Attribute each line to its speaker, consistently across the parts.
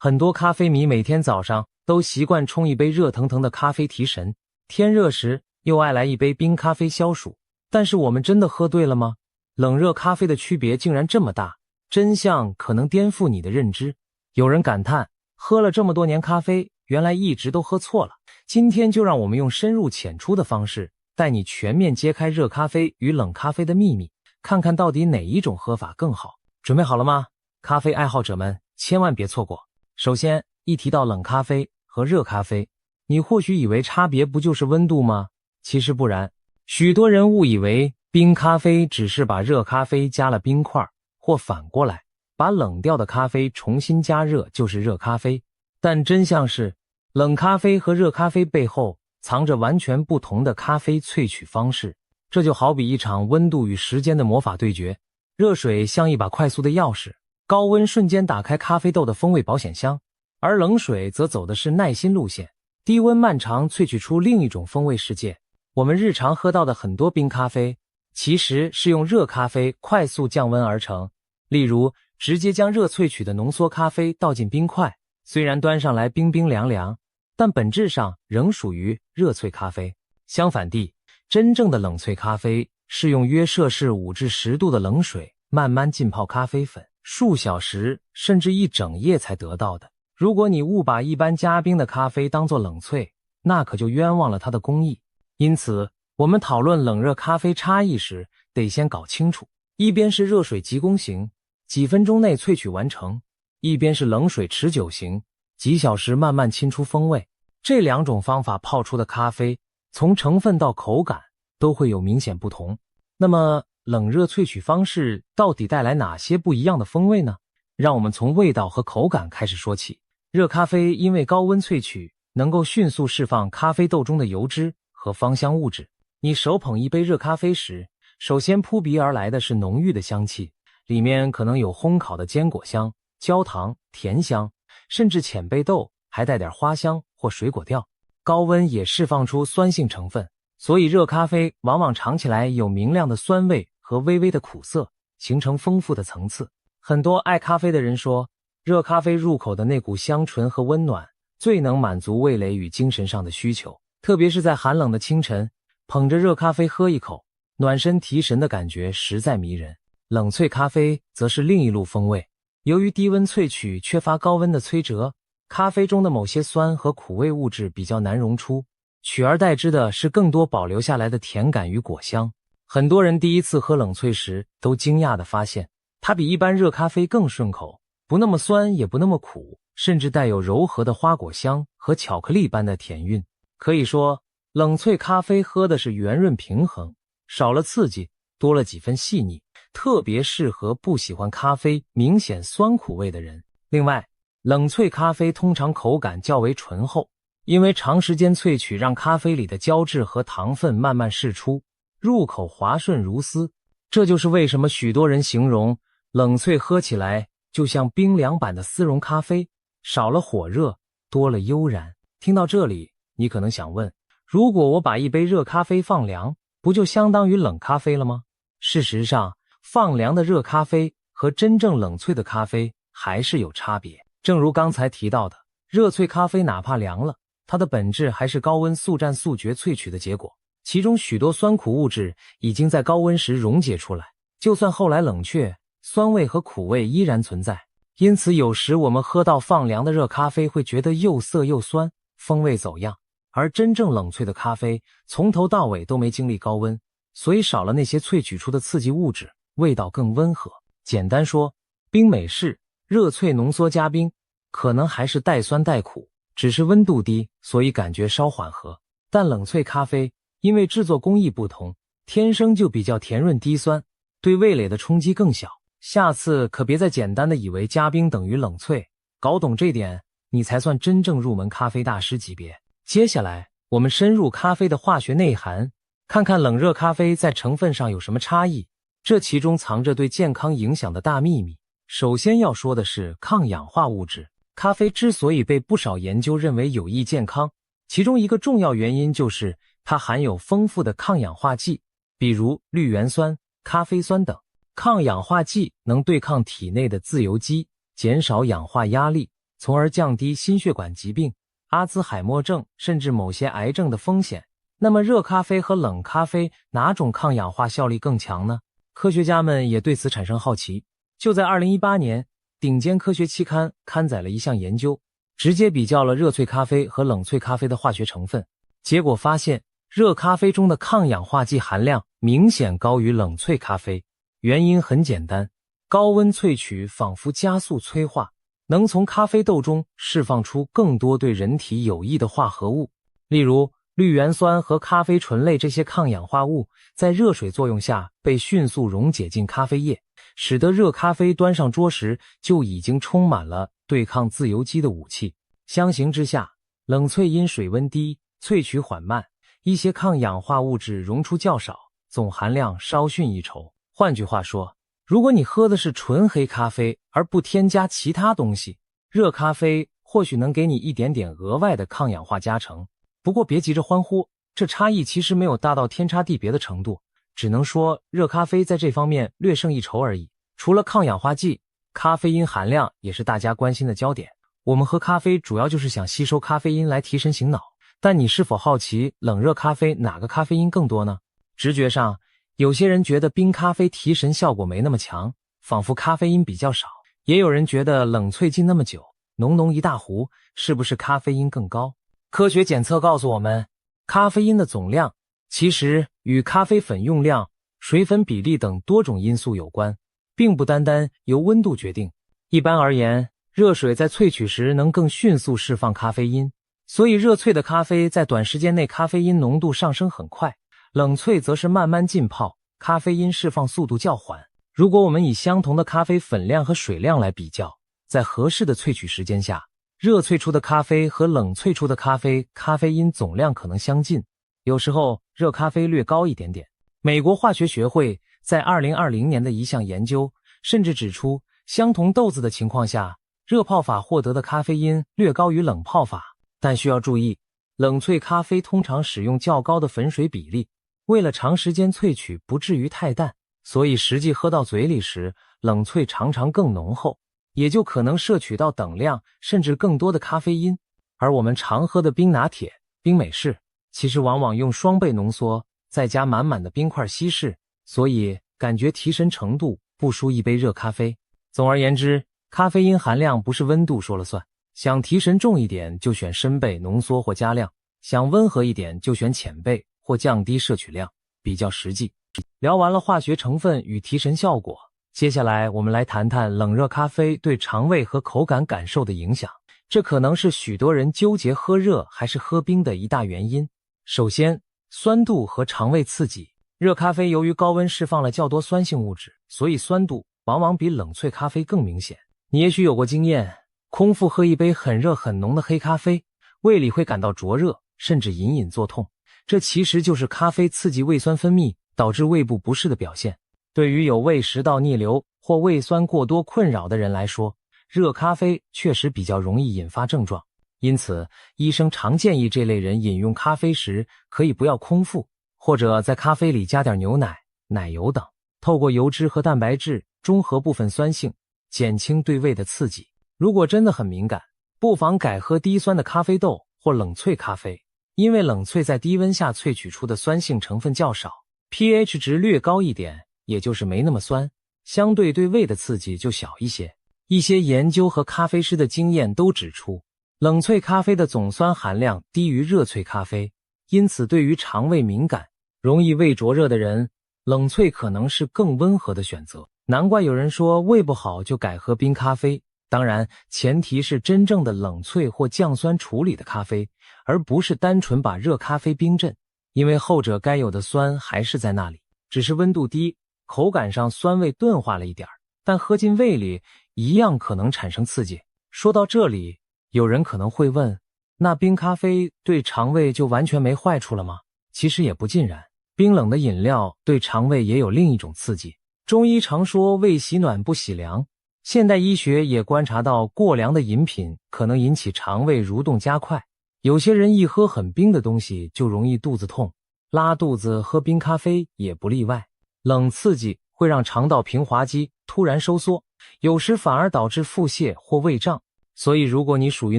Speaker 1: 很多咖啡迷每天早上都习惯冲一杯热腾腾的咖啡提神，天热时又爱来一杯冰咖啡消暑。但是我们真的喝对了吗？冷热咖啡的区别竟然这么大，真相可能颠覆你的认知。有人感叹，喝了这么多年咖啡，原来一直都喝错了。今天就让我们用深入浅出的方式，带你全面揭开热咖啡与冷咖啡的秘密，看看到底哪一种喝法更好。准备好了吗？咖啡爱好者们千万别错过。首先，一提到冷咖啡和热咖啡，你或许以为差别不就是温度吗？其实不然，许多人误以为冰咖啡只是把热咖啡加了冰块，或反过来，把冷掉的咖啡重新加热就是热咖啡。但真相是，冷咖啡和热咖啡背后藏着完全不同的咖啡萃取方式。这就好比一场温度与时间的魔法对决，热水像一把快速的钥匙，高温瞬间打开咖啡豆的风味保险箱，而冷水则走的是耐心路线，低温漫长萃取出另一种风味世界。我们日常喝到的很多冰咖啡，其实是用热咖啡快速降温而成。例如，直接将热萃取的浓缩咖啡倒进冰块，虽然端上来冰冰凉凉，但本质上仍属于热萃咖啡。相反地，真正的冷萃咖啡是用约摄氏5至10度的冷水慢慢浸泡咖啡粉，数小时甚至一整夜才得到的。如果你误把一般加冰的咖啡当作冷萃，那可就冤枉了它的工艺。因此，我们讨论冷热咖啡差异时，得先搞清楚，一边是热水急攻型，几分钟内萃取完成，一边是冷水持久型，几小时慢慢沁出风味。这两种方法泡出的咖啡，从成分到口感都会有明显不同。那么，冷热萃取方式到底带来哪些不一样的风味呢？让我们从味道和口感开始说起。热咖啡因为高温萃取，能够迅速释放咖啡豆中的油脂和芳香物质。你手捧一杯热咖啡时，首先扑鼻而来的是浓郁的香气，里面可能有烘烤的坚果香、焦糖、甜香，甚至浅焙豆还带点花香或水果调。高温也释放出酸性成分，所以热咖啡往往尝起来有明亮的酸味和微微的苦涩，形成丰富的层次。很多爱咖啡的人说，热咖啡入口的那股香醇和温暖，最能满足味蕾与精神上的需求。特别是在寒冷的清晨，捧着热咖啡喝一口，暖身提神的感觉实在迷人。冷萃咖啡则是另一路风味，由于低温萃取缺乏高温的摧折，咖啡中的某些酸和苦味物质比较难溶出，取而代之的是更多保留下来的甜感与果香。很多人第一次喝冷萃时都惊讶地发现，它比一般热咖啡更顺口，不那么酸也不那么苦，甚至带有柔和的花果香和巧克力般的甜韵。可以说，冷萃咖啡喝的是圆润平衡，少了刺激，多了几分细腻，特别适合不喜欢咖啡明显酸苦味的人。另外，冷萃咖啡通常口感较为醇厚，因为长时间萃取让咖啡里的胶质和糖分慢慢释出，入口滑顺如丝。这就是为什么许多人形容冷萃喝起来就像冰凉版的丝绒咖啡，少了火热，多了悠然。听到这里，你可能想问，如果我把一杯热咖啡放凉，不就相当于冷咖啡了吗？事实上，放凉的热咖啡和真正冷萃的咖啡还是有差别。正如刚才提到的，热萃咖啡哪怕凉了，它的本质还是高温速战速决萃取的结果，其中许多酸苦物质已经在高温时溶解出来，就算后来冷却，酸味和苦味依然存在。因此有时我们喝到放凉的热咖啡会觉得又涩又酸，风味走样，而真正冷萃的咖啡从头到尾都没经历高温，所以少了那些萃取出的刺激物质，味道更温和。简单说，冰美式热萃浓缩加冰，可能还是带酸带苦，只是温度低，所以感觉稍缓和。但冷萃咖啡因为制作工艺不同，天生就比较甜润低酸，对味蕾的冲击更小。下次可别再简单的以为加冰等于冷萃，搞懂这点，你才算真正入门咖啡大师级别。接下来，我们深入咖啡的化学内涵，看看冷热咖啡在成分上有什么差异，这其中藏着对健康影响的大秘密。首先要说的是抗氧化物质。咖啡之所以被不少研究认为有益健康，其中一个重要原因就是它含有丰富的抗氧化剂，比如绿原酸、咖啡酸等。抗氧化剂能对抗体内的自由基，减少氧化压力，从而降低心血管疾病、阿兹海默症甚至某些癌症的风险。那么热咖啡和冷咖啡哪种抗氧化效力更强呢？科学家们也对此产生好奇。就在2018年，顶尖科学期刊刊载了一项研究，直接比较了热萃咖啡和冷萃咖啡的化学成分，结果发现热咖啡中的抗氧化剂含量明显高于冷萃咖啡。原因很简单，高温萃取仿佛加速催化，能从咖啡豆中释放出更多对人体有益的化合物，例如绿原酸和咖啡醇类这些抗氧化物在热水作用下被迅速溶解进咖啡液，使得热咖啡端上桌时就已经充满了对抗自由基的武器。相形之下，冷萃因水温低，萃取缓慢，一些抗氧化物质溶出较少，总含量稍逊一筹。换句话说，如果你喝的是纯黑咖啡而不添加其他东西，热咖啡或许能给你一点点额外的抗氧化加成。不过别急着欢呼，这差异其实没有大到天差地别的程度，只能说热咖啡在这方面略胜一筹而已。除了抗氧化剂，咖啡因含量也是大家关心的焦点。我们喝咖啡主要就是想吸收咖啡因来提神醒脑，但你是否好奇冷热咖啡哪个咖啡因更多呢？直觉上，有些人觉得冰咖啡提神效果没那么强，仿佛咖啡因比较少，也有人觉得冷萃浸那么久，浓浓一大壶，是不是咖啡因更高？科学检测告诉我们，咖啡因的总量其实与咖啡粉用量、水粉比例等多种因素有关，并不单单由温度决定。一般而言，热水在萃取时能更迅速释放咖啡因，所以热萃的咖啡在短时间内咖啡因浓度上升很快，冷萃则是慢慢浸泡，咖啡因释放速度较缓。如果我们以相同的咖啡粉量和水量来比较，在合适的萃取时间下，热萃出的咖啡和冷萃出的咖啡咖啡因总量可能相近，有时候热咖啡略高一点点。美国化学学会在2020年的一项研究甚至指出，相同豆子的情况下，热泡法获得的咖啡因略高于冷泡法。但需要注意，冷萃咖啡通常使用较高的粉水比例，为了长时间萃取不至于太淡，所以实际喝到嘴里时，冷萃常常更浓厚，也就可能摄取到等量甚至更多的咖啡因。而我们常喝的冰拿铁、冰美式，其实往往用双倍浓缩，再加满满的冰块稀释，所以感觉提神程度不输一杯热咖啡。总而言之，咖啡因含量不是温度说了算，想提神重一点就选深倍浓缩或加量，想温和一点就选浅倍或降低摄取量，比较实际。聊完了化学成分与提神效果，接下来我们来谈谈冷热咖啡对肠胃和口感感受的影响，这可能是许多人纠结喝热还是喝冰的一大原因。首先，酸度和肠胃刺激。热咖啡由于高温释放了较多酸性物质，所以酸度往往比冷萃咖啡更明显。你也许有过经验，空腹喝一杯很热很浓的黑咖啡，胃里会感到灼热，甚至隐隐作痛。这其实就是咖啡刺激胃酸分泌，导致胃部不适的表现。对于有胃食道逆流或胃酸过多困扰的人来说，热咖啡确实比较容易引发症状。因此，医生常建议这类人饮用咖啡时可以不要空腹，或者在咖啡里加点牛奶、奶油等，透过油脂和蛋白质中和部分酸性，减轻对胃的刺激。如果真的很敏感，不妨改喝低酸的咖啡豆或冷萃咖啡，因为冷萃在低温下萃取出的酸性成分较少， pH 值略高一点，也就是没那么酸，相对对胃的刺激就小一些。一些研究和咖啡师的经验都指出，冷萃咖啡的总酸含量低于热萃咖啡，因此对于肠胃敏感、容易胃灼热的人，冷萃可能是更温和的选择。难怪有人说胃不好就改喝冰咖啡，当然前提是真正的冷萃或降酸处理的咖啡，而不是单纯把热咖啡冰镇，因为后者该有的酸还是在那里，只是温度低，口感上酸味钝化了一点，但喝进胃里一样可能产生刺激。说到这里，有人可能会问，那冰咖啡对肠胃就完全没坏处了吗？其实也不尽然，冰冷的饮料对肠胃也有另一种刺激。中医常说胃喜暖不喜凉，现代医学也观察到过凉的饮品可能引起肠胃蠕动加快，有些人一喝很冰的东西就容易肚子痛，拉肚子喝冰咖啡也不例外。冷刺激会让肠道平滑肌突然收缩，有时反而导致腹泻或胃胀，所以如果你属于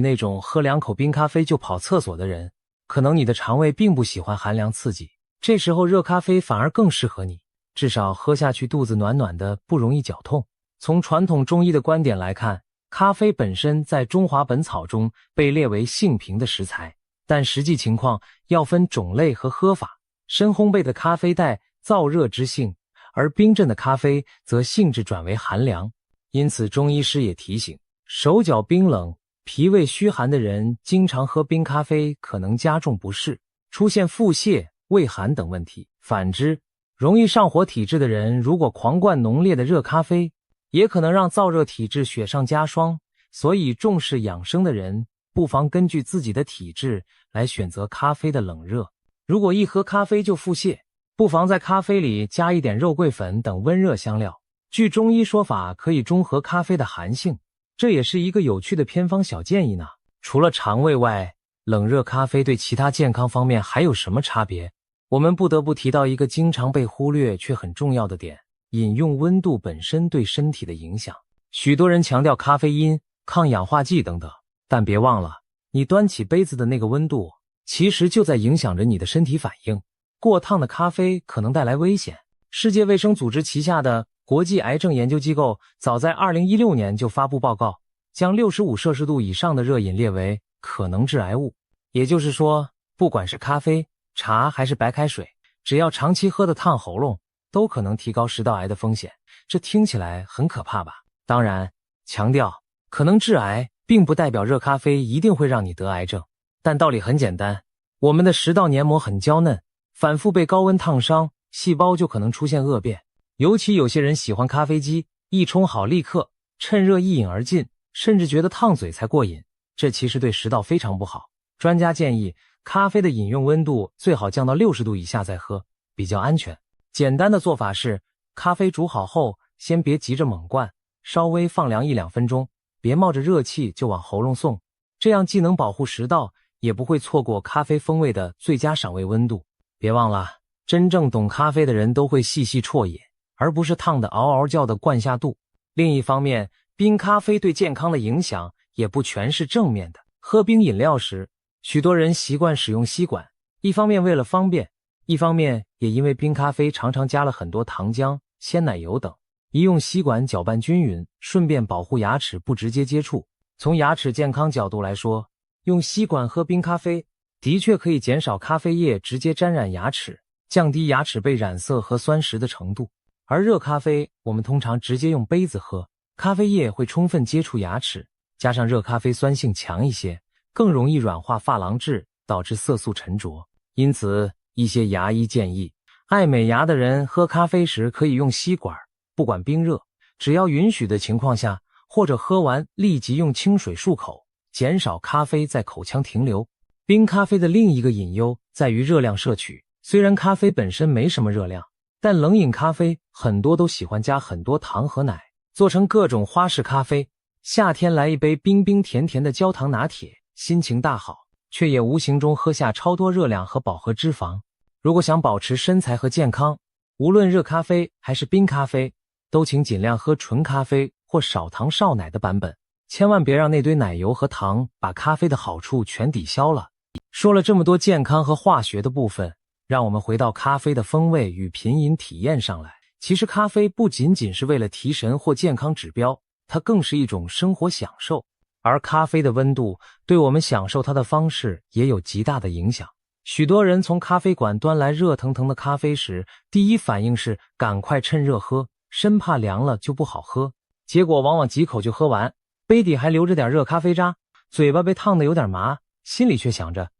Speaker 1: 那种喝2口冰咖啡就跑厕所的人，可能你的肠胃并不喜欢寒凉刺激，这时候热咖啡反而更适合你，至少喝下去肚子暖暖的，不容易绞痛。从传统中医的观点来看，咖啡本身在中华本草中被列为性平的食材，但实际情况要分种类和喝法。深烘焙的咖啡带燥热之性，而冰镇的咖啡则性质转为寒凉。因此中医师也提醒，手脚冰冷、脾胃虚寒的人经常喝冰咖啡可能加重不适，出现腹泻、胃寒等问题。反之，容易上火体质的人如果狂灌浓烈的热咖啡，也可能让燥热体质雪上加霜。所以重视养生的人不妨根据自己的体质来选择咖啡的冷热。如果一喝咖啡就腹泻，不妨在咖啡里加一点肉桂粉等温热香料。据中医说法，可以中和咖啡的寒性，这也是一个有趣的偏方小建议呢。除了肠胃外，冷热咖啡对其他健康方面还有什么差别？我们不得不提到一个经常被忽略却很重要的点，饮用温度本身对身体的影响。许多人强调咖啡因、抗氧化剂等等，但别忘了，你端起杯子的那个温度，其实就在影响着你的身体反应。过烫的咖啡可能带来危险。世界卫生组织旗下的国际癌症研究机构早在2016年就发布报告，将65摄氏度以上的热饮列为可能致癌物。也就是说，不管是咖啡、茶还是白开水，只要长期喝的烫喉咙，都可能提高食道癌的风险。这听起来很可怕吧？当然，强调可能致癌，并不代表热咖啡一定会让你得癌症。但道理很简单，我们的食道黏膜很娇嫩，反复被高温烫伤，细胞就可能出现恶变。尤其有些人喜欢咖啡机，一冲好立刻，趁热一饮而尽，甚至觉得烫嘴才过瘾，这其实对食道非常不好。专家建议，咖啡的饮用温度最好降到60度以下再喝，比较安全。简单的做法是，咖啡煮好后，先别急着猛灌，稍微放凉1-2分钟，别冒着热气就往喉咙送，这样既能保护食道，也不会错过咖啡风味的最佳赏味温度。别忘了，真正懂咖啡的人都会细细啜饮，而不是烫得嗷嗷叫的灌下肚。另一方面，冰咖啡对健康的影响也不全是正面的。喝冰饮料时，许多人习惯使用吸管，一方面为了方便，一方面也因为冰咖啡常常加了很多糖浆、鲜奶油等。一用吸管搅拌均匀，顺便保护牙齿不直接接触。从牙齿健康角度来说，用吸管喝冰咖啡的确可以减少咖啡液直接沾染牙齿，降低牙齿被染色和酸蚀的程度。而热咖啡我们通常直接用杯子喝，咖啡液会充分接触牙齿，加上热咖啡酸性强一些，更容易软化珐琅质，导致色素沉着。因此，一些牙医建议，爱美牙的人喝咖啡时可以用吸管，不管冰热，只要允许的情况下，或者喝完立即用清水漱口，减少咖啡在口腔停留。冰咖啡的另一个隐忧在于热量摄取，虽然咖啡本身没什么热量，但冷饮咖啡很多都喜欢加很多糖和奶，做成各种花式咖啡。夏天来一杯冰冰甜甜的焦糖拿铁，心情大好，却也无形中喝下超多热量和饱和脂肪。如果想保持身材和健康，无论热咖啡还是冰咖啡，都请尽量喝纯咖啡或少糖少奶的版本，千万别让那堆奶油和糖把咖啡的好处全抵消了。说了这么多健康和化学的部分，让我们回到咖啡的风味与品饮体验上来。其实咖啡不仅仅是为了提神或健康指标，它更是一种生活享受。而咖啡的温度对我们享受它的方式也有极大的影响。许多人从咖啡馆端来热腾腾的咖啡时，第一反应是赶快趁热喝，生怕凉了就不好喝。结果往往几口就喝完，杯底还留着点热咖啡渣，嘴巴被烫得有点麻，心里却想着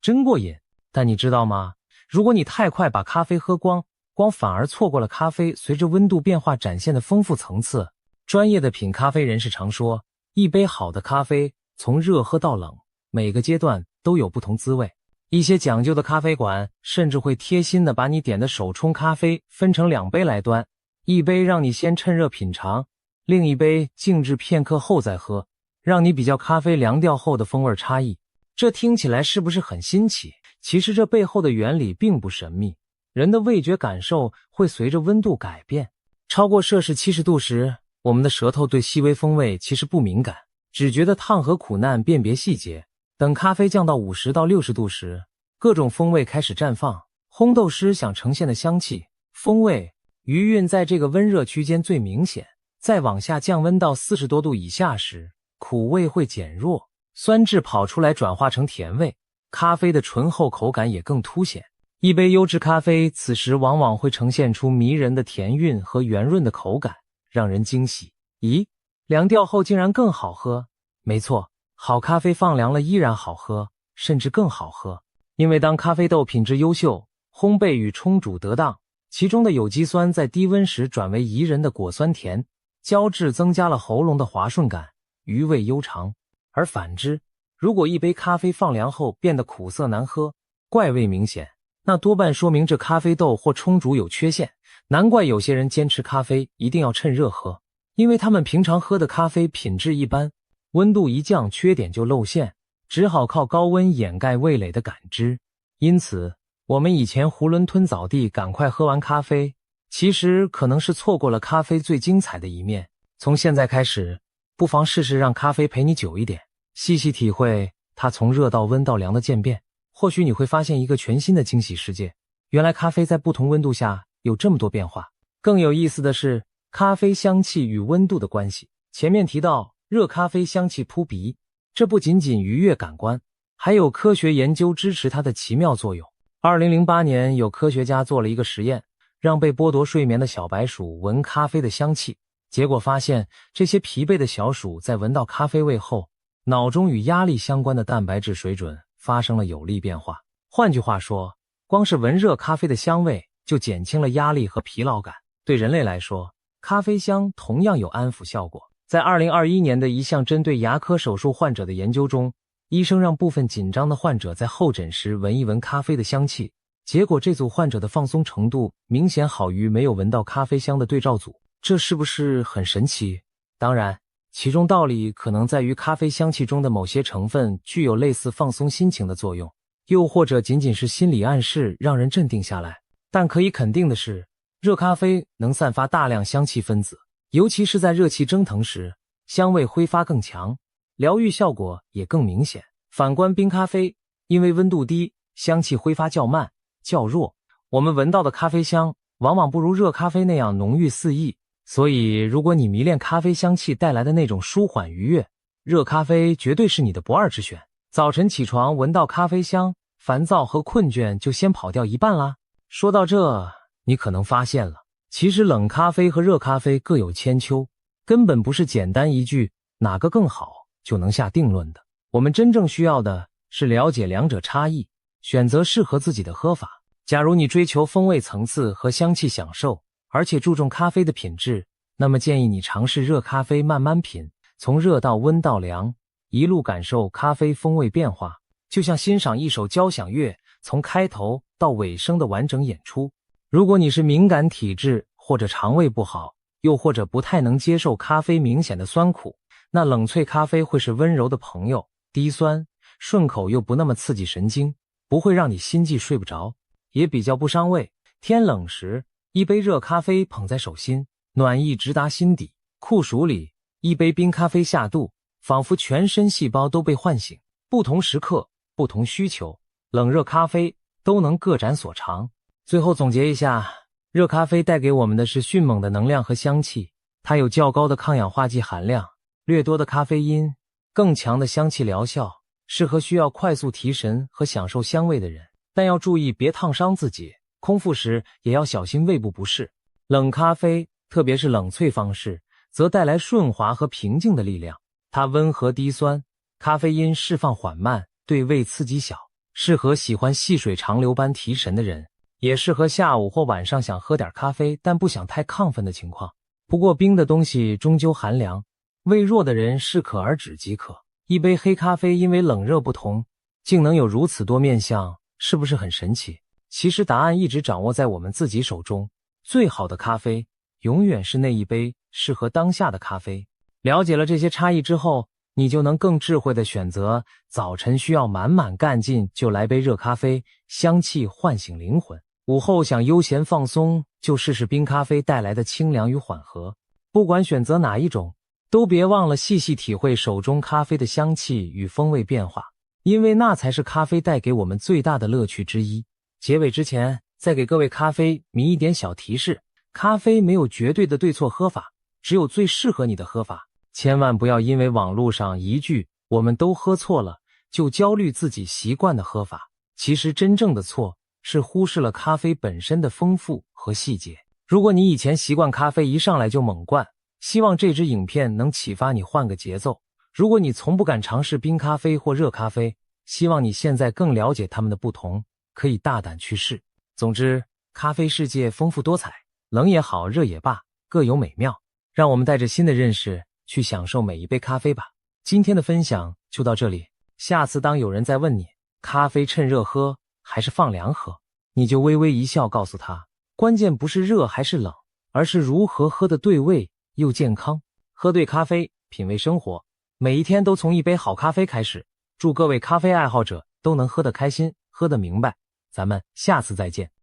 Speaker 1: 真过瘾。但你知道吗？如果你太快把咖啡喝光，反而错过了咖啡随着温度变化展现的丰富层次。专业的品咖啡人士常说，一杯好的咖啡从热喝到冷，每个阶段都有不同滋味。一些讲究的咖啡馆甚至会贴心地把你点的手冲咖啡分成2杯来端，一杯让你先趁热品尝，另一杯静置片刻后再喝，让你比较咖啡凉掉后的风味差异。这听起来是不是很新奇？其实这背后的原理并不神秘。人的味觉感受会随着温度改变，超过摄氏70度时，我们的舌头对细微风味其实不敏感，只觉得烫和苦难辨别细节。等咖啡降到50到60度时，各种风味开始绽放，烘豆师想呈现的香气、风味、余韵在这个温热区间最明显。再往下降温到40多度以下时，苦味会减弱，酸质跑出来转化成甜味，咖啡的醇厚口感也更凸显。一杯优质咖啡此时往往会呈现出迷人的甜韵和圆润的口感，让人惊喜。咦，凉掉后竟然更好喝？没错，好咖啡放凉了依然好喝，甚至更好喝。因为当咖啡豆品质优秀，烘焙与冲煮得当，其中的有机酸在低温时转为宜人的果酸甜，交质增加了喉咙的滑顺感，余味悠长。而反之，如果一杯咖啡放凉后变得苦涩难喝，怪味明显，那多半说明这咖啡豆或冲煮有缺陷。难怪有些人坚持咖啡一定要趁热喝，因为他们平常喝的咖啡品质一般，温度一降缺点就露馅，只好靠高温掩盖味蕾的感知。因此我们以前囫囵吞枣地赶快喝完咖啡，其实可能是错过了咖啡最精彩的一面。从现在开始，不妨试试让咖啡陪你久一点，细细体会它从热到温到凉的渐变，或许你会发现一个全新的惊喜世界。原来咖啡在不同温度下有这么多变化。更有意思的是，咖啡香气与温度的关系。前面提到热咖啡香气扑鼻，这不仅仅愉悦感官，还有科学研究支持它的奇妙作用。2008年，有科学家做了一个实验，让被剥夺睡眠的小白鼠闻咖啡的香气，结果发现这些疲惫的小鼠在闻到咖啡味后，脑中与压力相关的蛋白质水准发生了有利变化。换句话说，光是闻热咖啡的香味就减轻了压力和疲劳感。对人类来说，咖啡香同样有安抚效果。在2021年的一项针对牙科手术患者的研究中，医生让部分紧张的患者在候诊时闻一闻咖啡的香气，结果这组患者的放松程度明显好于没有闻到咖啡香的对照组。这是不是很神奇？当然，其中道理可能在于咖啡香气中的某些成分具有类似放松心情的作用，又或者仅仅是心理暗示让人镇定下来。但可以肯定的是，热咖啡能散发大量香气分子，尤其是在热气蒸腾时，香味挥发更强，疗愈效果也更明显。反观冰咖啡，因为温度低，香气挥发较慢、较弱，我们闻到的咖啡香往往不如热咖啡那样浓郁四溢。所以如果你迷恋咖啡香气带来的那种舒缓愉悦，热咖啡绝对是你的不二之选。早晨起床闻到咖啡香，烦躁和困倦就先跑掉一半啦。说到这，你可能发现了，其实冷咖啡和热咖啡各有千秋，根本不是简单一句哪个更好就能下定论的。我们真正需要的是了解两者差异，选择适合自己的喝法。假如你追求风味层次和香气享受，而且注重咖啡的品质，那么建议你尝试热咖啡慢慢品，从热到温到凉，一路感受咖啡风味变化，就像欣赏一首交响乐从开头到尾声的完整演出。如果你是敏感体质，或者肠胃不好，又或者不太能接受咖啡明显的酸苦，那冷萃咖啡会是温柔的朋友，低酸，顺口又不那么刺激神经，不会让你心悸睡不着，也比较不伤胃。天冷时，一杯热咖啡捧在手心，暖意直达心底。酷暑里，一杯冰咖啡下肚，仿佛全身细胞都被唤醒。不同时刻，不同需求，冷热咖啡都能各展所长。最后总结一下，热咖啡带给我们的是迅猛的能量和香气，它有较高的抗氧化剂含量，略多的咖啡因，更强的香气疗效，适合需要快速提神和享受香味的人。但要注意别烫伤自己，空腹时也要小心胃部不适。冷咖啡，特别是冷萃方式，则带来顺滑和平静的力量。它温和低酸，咖啡因释放缓慢，对胃刺激小，适合喜欢细水长流般提神的人，也适合下午或晚上想喝点咖啡但不想太亢奋的情况。不过冰的东西终究寒凉，胃弱的人适可而止即可。一杯黑咖啡因为冷热不同，竟能有如此多面向，是不是很神奇？其实答案一直掌握在我们自己手中，最好的咖啡永远是那一杯适合当下的咖啡。了解了这些差异之后，你就能更智慧地选择早晨需要满满干劲就来杯热咖啡，香气唤醒灵魂。午后想悠闲放松，就试试冰咖啡带来的清凉与缓和。不管选择哪一种，都别忘了细细体会手中咖啡的香气与风味变化，因为那才是咖啡带给我们最大的乐趣之一。结尾之前，再给各位咖啡迷一点小提示，咖啡没有绝对的对错喝法，只有最适合你的喝法。千万不要因为网络上一句我们都喝错了，就焦虑自己习惯的喝法。其实真正的错是忽视了咖啡本身的丰富和细节。如果你以前习惯咖啡一上来就猛灌，希望这支影片能启发你换个节奏。如果你从不敢尝试冰咖啡或热咖啡，希望你现在更了解它们的不同，可以大胆去试。总之，咖啡世界丰富多彩，冷也好，热也罢，各有美妙。让我们带着新的认识去享受每一杯咖啡吧。今天的分享就到这里，下次当有人再问你咖啡趁热喝还是放凉喝，你就微微一笑，告诉他，关键不是热还是冷，而是如何喝得对味又健康。喝对咖啡，品味生活，每一天都从一杯好咖啡开始。祝各位咖啡爱好者都能喝得开心，喝得明白。咱们下次再见。